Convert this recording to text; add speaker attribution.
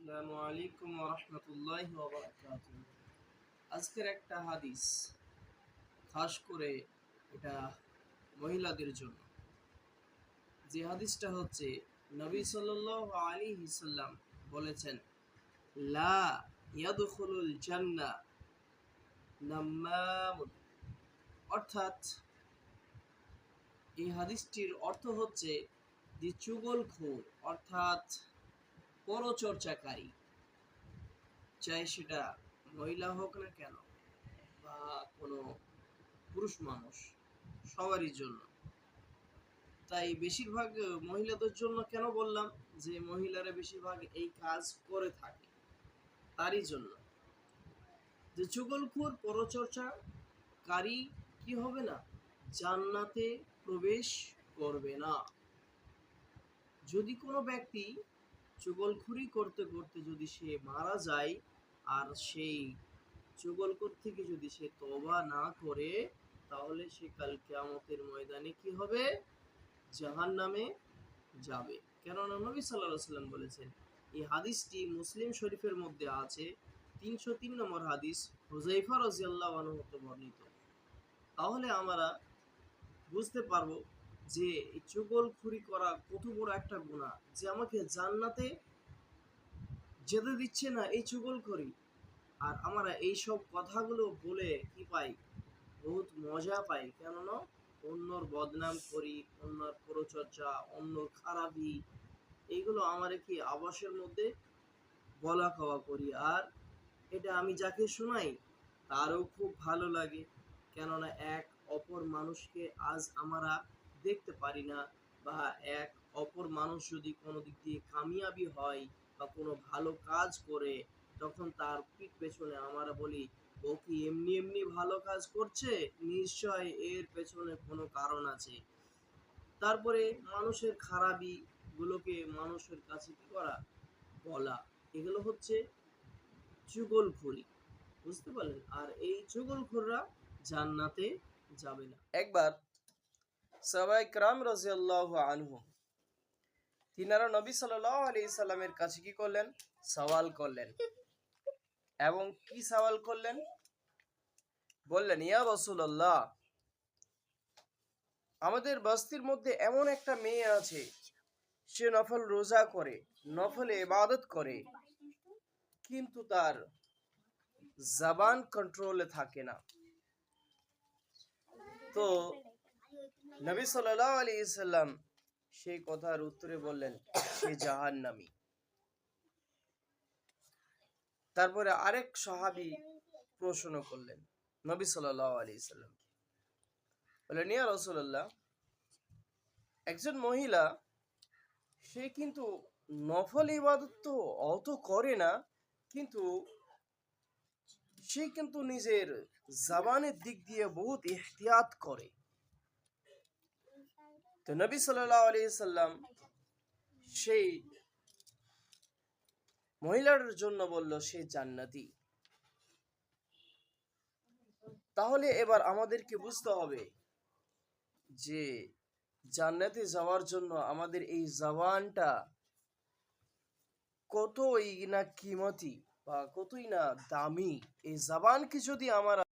Speaker 1: আসসালামু আলাইকুম ওয়া রাহমাতুল্লাহি ওয়া বারাকাতুহু। আজকের একটা হাদিস খাস করে এটা মহিলাদের জন্য। যে হাদিসটা হচ্ছে নবী সাল্লাল্লাহু আলাইহি সাল্লাম বলেছেন, লা ইয়াদখুলুল জান্নাহ নাম্মামুন। অর্থাৎ এই হাদিসটির অর্থ হচ্ছে যে চুগলখোর অর্থাৎ পরচর্চাকারী, চাই সেটা মহিলা হোক না কেন বা কোনো পুরুষ মানুষ, সবারই জন্য। তাই বেশিরভাগ মহিলাদের জন্য কেন বললাম যে মহিলারা বেশিরভাগ এই কাজ করে থাকে, তারই জন্য যে চুগলখোর পরচর্চাকারী কি হবে না, জান্নাতে প্রবেশ করবে না। যদি কোনো ব্যক্তি চুগলখুরি করতে করতে যদি সে মারা যায় আর সেই চুগলখোর থেকে যদি সে তওবা না করে, তাহলে সে কাল কিয়ামতের ময়দানে কি হবে, জাহান্নামে যাবে। কেননা নবী সাল্লাল্লাহু আলাইহি ওয়াসাল্লাম বলেছেন, এই হাদিসটি মুসলিম শরীফের মধ্যে আছে, 303 নম্বর হাদিস, হুযায়ফা রাদিয়াল্লাহু আনহু হতে বর্ণিত। তাহলে আমরা বুঝতে পারবো যে এই চুগলখুরি করা কত বড় একটা গুনাহ, যে আমাকে জান্নাতে যেতে দিচ্ছে না এই চুগলখড়ি। আর আমরা এইসব কথাগুলো বলে কি পাই, বহুত মজা পাই। কেননা অন্যর বদনাম করি, অন্যর পরচর্চা, অন্যর খারাপি, এইগুলো আমার কি আবাসের মধ্যে বলা কওয়া করি। আর এটা আমি যাকে শোনাই তারও খুব ভালো লাগে। কেননা এক অপর মানুষকে আজ আমরা দেখতে পারি না, বা এক অপর মানুষ যদি কোনো দিক দিয়ে কামিয়াবি হয় বা কোনো ভালো কাজ করে, তখন তার পিঠ পেছনে আমরা বলি, ও কি এমনি এমনি ভালো কাজ করছে, নিশ্চয় এর পেছনে কোনো কারণ আছে। তারপরে মানুষের খারাপি গুলোকে মানুষের কাছে কি করা, বলা, এগুলো হচ্ছে চুগলখড়ি। বুঝতে পারলেন? আর এই চুগলখোররা জান্নাতে যাবে না। একবার সাহাবায়ে কেরাম রাদিয়াল্লাহু আনহুম তিনারা নবী সাল্লাল্লাহু আলাইহি সাল্লামের কাছে কি করলেন, সওয়াল করলেন। এবং কি সওয়াল করলেন, বললেন, ইয়া রাসূলুল্লাহ, আমাদের বস্তির মধ্যে এমন একটা মেয়ে আছে, সে নফল রোজা করে, নফল ইবাদত করে, কিন্তু তার জবান কন্ট্রোলে থাকে না। তো নবী সাল্লাল্লাহু আলাইহি সাল্লাম সেই কথার উত্তরে বললেন, সে জাহান্নামী। তারপরে আরেক সাহাবী প্রশ্ন করলেন নবী সাল্লাল্লাহু আলাইহি সাল্লাম, বললেন, ইয়া রাসূলুল্লাহ, একজন মহিলা, সে কিন্তু নফল ইবাদত তো অত করে না, কিন্তু সে কিন্তু নিজের জবানের দিক দিয়ে বহুত ইহতিয়াত করে। তো নবী সাল্লাল্লাহু আলাইহি সাল্লাম সেই মহিলার জন্য বলল, সে জান্নাতি। তাহলে এবার আমাদেরকে বুঝতে হবে যে জান্নাতে যাওয়ার জন্য আমাদের এই জবানটা কতই না কিমতি বা কতই না দামি। এই জবানকে যদি আমরা